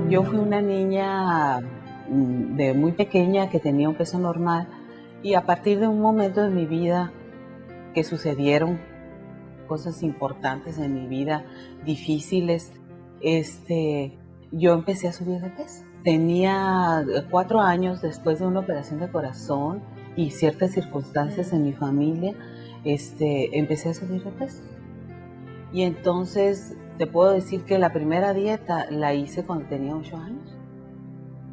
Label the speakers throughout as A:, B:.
A: Yo fui una niña de muy pequeña que tenía un peso normal y a partir de un momento de mi vida que sucedieron cosas importantes en mi vida, difíciles, yo empecé a subir de peso. Tenía 4 años después de una operación de corazón y ciertas circunstancias en mi familia, empecé a subir de peso. Y entonces te puedo decir que la primera dieta la hice cuando tenía 8 años.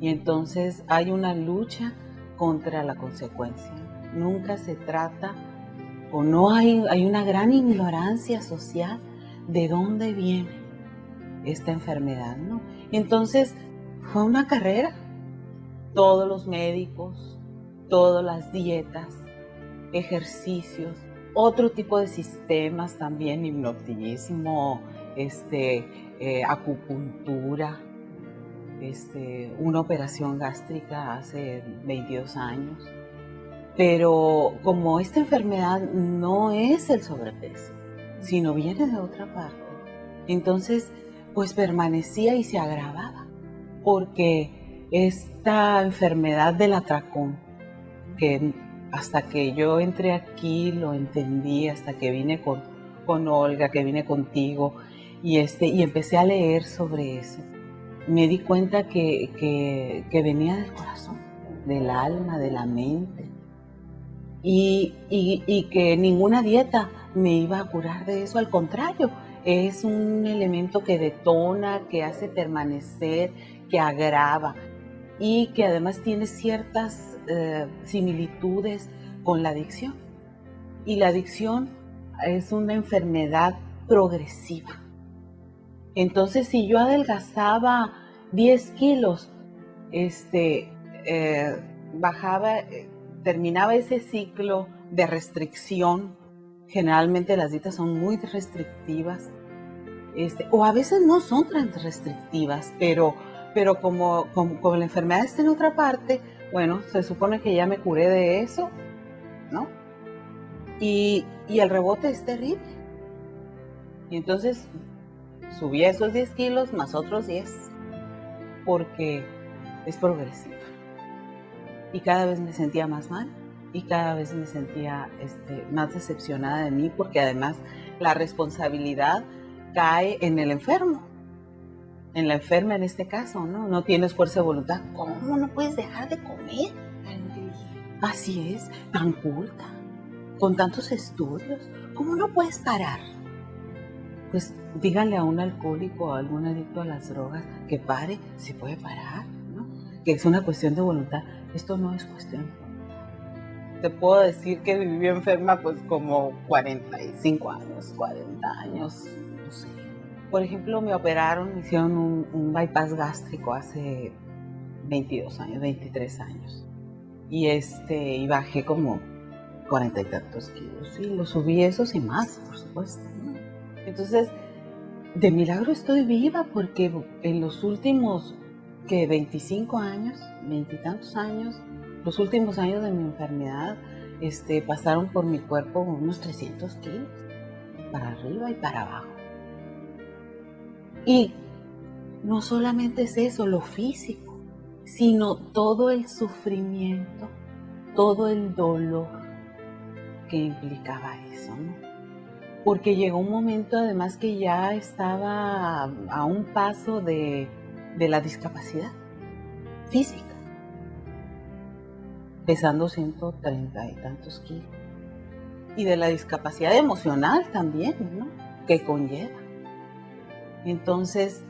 A: Y entonces hay una lucha contra la consecuencia. Nunca se trata, o no hay una gran ignorancia social de dónde viene esta enfermedad, ¿no? Entonces fue una carrera. Todos los médicos, todas las dietas, ejercicios, otro tipo de sistemas también, hipnotismo, acupuntura, una operación gástrica hace 22 años. Pero como esta enfermedad no es el sobrepeso, sino viene de otra parte, entonces pues permanecía y se agravaba, porque esta enfermedad del atracón, que hasta que yo entré aquí lo entendí, hasta que vine con Olga, que vine contigo, y empecé a leer sobre eso, me di cuenta que venía del corazón, del alma, de la mente, y que ninguna dieta me iba a curar de eso. Al contrario, es un elemento que detona, que hace permanecer, que agrava y que además tiene ciertas similitudes con la adicción. Y la adicción es una enfermedad progresiva. Entonces, si yo adelgazaba 10 kilos, bajaba, terminaba ese ciclo de restricción. Generalmente las dietas son muy restrictivas, o a veces no son tan restrictivas, pero como la enfermedad está en otra parte, bueno, se supone que ya me curé de eso, ¿no? Y el rebote es terrible. Y entonces subí esos 10 kilos más otros 10, porque es progresivo. Y cada vez me sentía más mal y cada vez me sentía más decepcionada de mí, porque además la responsabilidad cae en el enfermo, en la enferma en este caso, ¿no? No tienes fuerza de voluntad. ¿Cómo no puedes dejar de comer? Así es, tan culta, con tantos estudios, ¿cómo no puedes parar? Pues díganle a un alcohólico o a algún adicto a las drogas que pare, se puede parar, ¿no? Que es una cuestión de voluntad. Esto no es cuestión de voluntad. Te puedo decir que viví enferma pues como 45 años, 40 años, no sé. Por ejemplo, me operaron, me hicieron un bypass gástrico hace 22 años, 23 años. Y bajé como 40 y tantos kilos. Y lo subí esos y más, por supuesto, ¿no? Entonces, de milagro estoy viva, porque en los últimos 25 años, 20 y tantos años, los últimos años de mi enfermedad, pasaron por mi cuerpo unos 300 kilos, para arriba y para abajo. Y no solamente es eso, lo físico, sino todo el sufrimiento, todo el dolor que implicaba eso, ¿no? Porque llegó un momento además que ya estaba a un paso de la discapacidad física, pesando 130 y tantos kilos, y de la discapacidad emocional también, ¿no? Que conlleva. Entonces,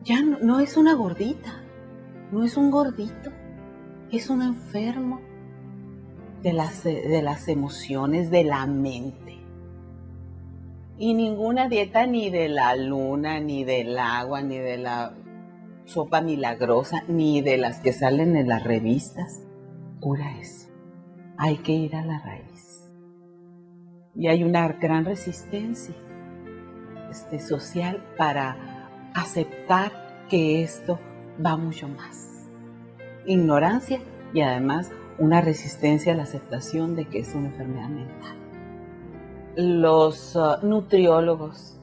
A: ya no es una gordita, no es un gordito, es un enfermo de las emociones, de la mente. Y ninguna dieta, ni de la luna, ni del agua, ni de la sopa milagrosa, ni de las que salen en las revistas, cura eso. Hay que ir a la raíz. Y hay una gran resistencia social para aceptar que esto va mucho más. Ignorancia y además una resistencia a la aceptación de que es una enfermedad mental. Los nutriólogos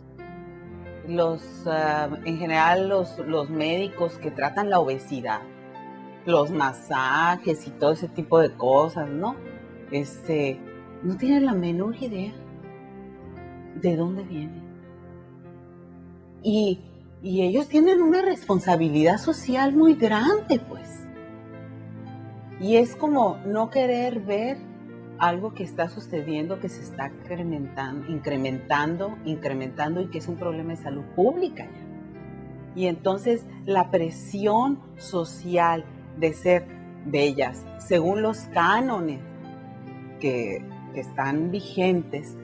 A: en general los médicos que tratan la obesidad, los masajes y todo ese tipo de cosas, ¿no? No tienen la menor idea de dónde viene. Y ellos tienen una responsabilidad social muy grande, pues. Y es como no querer ver algo que está sucediendo, que se está incrementando y que es un problema de salud pública. Y entonces la presión social de ser bellas, según los cánones que están vigentes,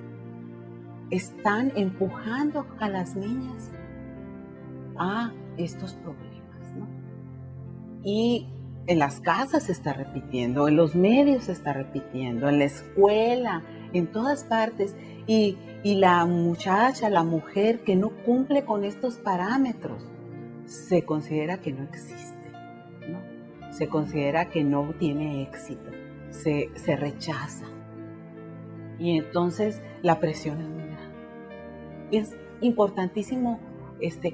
A: están empujando a las niñas a estos problemas, ¿no? Y en las casas se está repitiendo, en los medios se está repitiendo, en la escuela, en todas partes. Y la muchacha, la mujer que no cumple con estos parámetros, se considera que no existe, ¿no? Se considera que no tiene éxito, se rechaza. Y entonces la presión es muy grande. Es importantísimo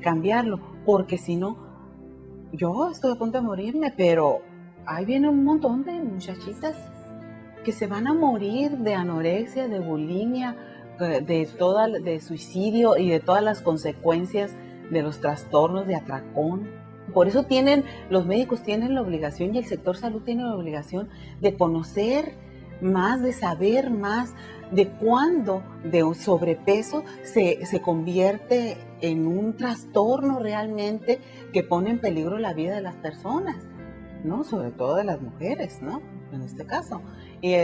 A: cambiarlo, porque si no, yo estoy a punto de morirme, pero ahí viene un montón de muchachitas que se van a morir de anorexia, de bulimia, de suicidio y de todas las consecuencias de los trastornos de atracón. Por eso los médicos tienen la obligación y el sector salud tiene la obligación de conocer más, de saber más de cuándo de un sobrepeso se convierte en un trastorno realmente que pone en peligro la vida de las personas, ¿no? Sobre todo de las mujeres, ¿no? En este caso. Y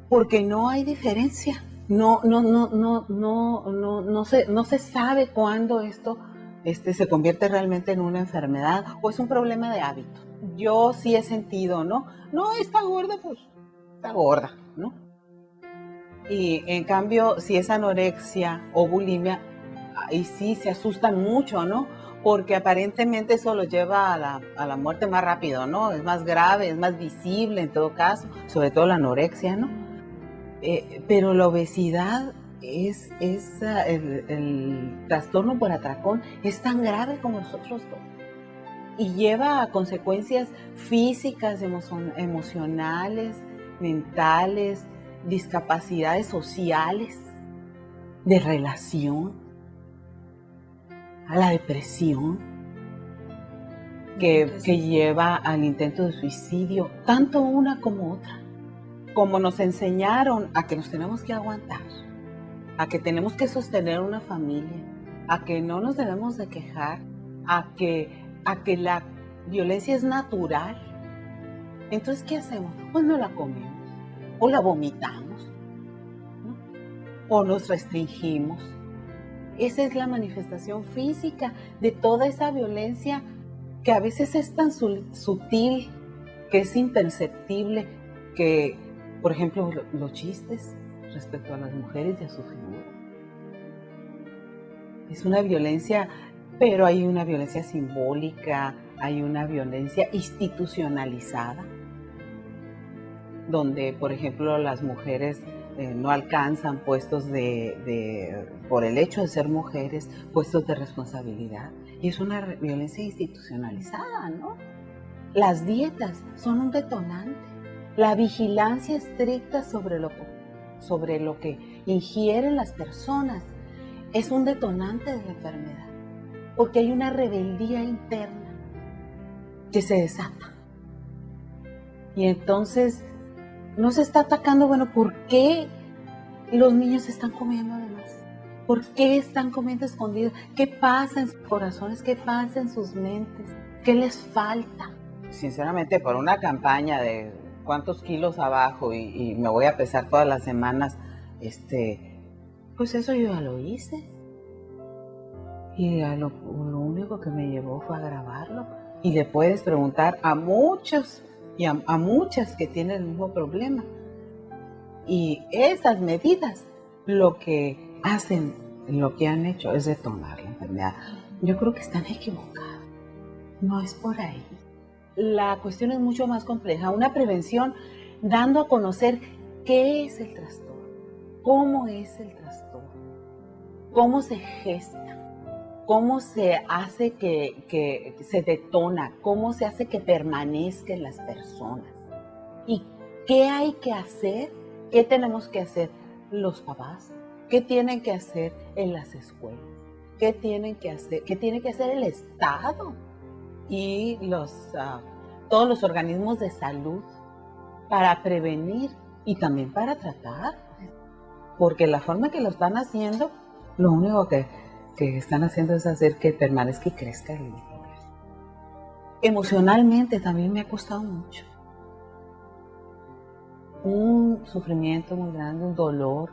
A: porque no hay diferencia. No se sabe cuándo esto se convierte realmente en una enfermedad o es un problema de hábito. Yo sí he sentido, ¿no? No, está gorda, pues está gorda, ¿no? Y en cambio, si es anorexia o bulimia, ahí sí se asustan mucho, ¿no? Porque aparentemente eso lo lleva a la muerte más rápido, ¿no? Es más grave, es más visible en todo caso, sobre todo la anorexia, ¿no? Pero la obesidad el trastorno por atracón es tan grave como los otros dos. Y lleva a consecuencias físicas, emocionales, mentales, discapacidades sociales, de relación, a la depresión, que lleva al intento de suicidio, tanto una como otra. Como nos enseñaron a que nos tenemos que aguantar, a que tenemos que sostener una familia, a que no nos debemos de quejar, a que la violencia es natural. Entonces, ¿qué hacemos? Pues no la comemos, o la vomitamos, ¿no? O nos restringimos. Esa es la manifestación física de toda esa violencia que a veces es tan sutil, que es imperceptible, que, por ejemplo, los chistes respecto a las mujeres y a su figura. Es una violencia, pero hay una violencia simbólica, hay una violencia institucionalizada, donde, por ejemplo, las mujeres no alcanzan puestos por el hecho de ser mujeres, puestos de responsabilidad. Y es una violencia institucionalizada, ¿no? Las dietas son un detonante. La vigilancia estricta sobre lo que ingieren las personas es un detonante de la enfermedad, porque hay una rebeldía interna que se desata. Y entonces no se está atacando, bueno, ¿por qué los niños están comiendo además? ¿Por qué están comiendo escondidos? ¿Qué pasa en sus corazones? ¿Qué pasa en sus mentes? ¿Qué les falta? Sinceramente, por una campaña de cuántos kilos abajo y me voy a pesar todas las semanas, pues eso yo ya lo hice. Y lo único que me llevó fue a grabarlo. Y le puedes preguntar a muchos y a muchas que tienen el mismo problema. Y esas medidas lo que hacen, lo que han hecho es detonar la enfermedad. Yo creo que están equivocados. No es por ahí. La cuestión es mucho más compleja. Una prevención dando a conocer qué es el trastorno, cómo es el trastorno, cómo se gesta, cómo se hace que se detona, cómo se hace que permanezcan las personas. ¿Y qué hay que hacer? ¿Qué tenemos que hacer los papás? ¿Qué tienen que hacer en las escuelas? ¿Qué tienen que hacer? ¿Qué tiene que hacer el Estado y todos los organismos de salud para prevenir y también para tratar? Porque la forma que lo están haciendo, lo único que están haciendo es hacer que permanezca y crezca el niño. Emocionalmente también me ha costado mucho. Un sufrimiento muy grande, un dolor.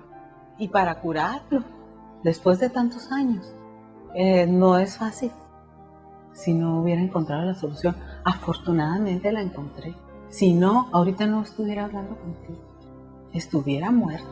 A: Y para curarlo, después de tantos años, no es fácil. Si no hubiera encontrado la solución, afortunadamente la encontré. Si no, ahorita no estuviera hablando contigo. Estuviera muerta.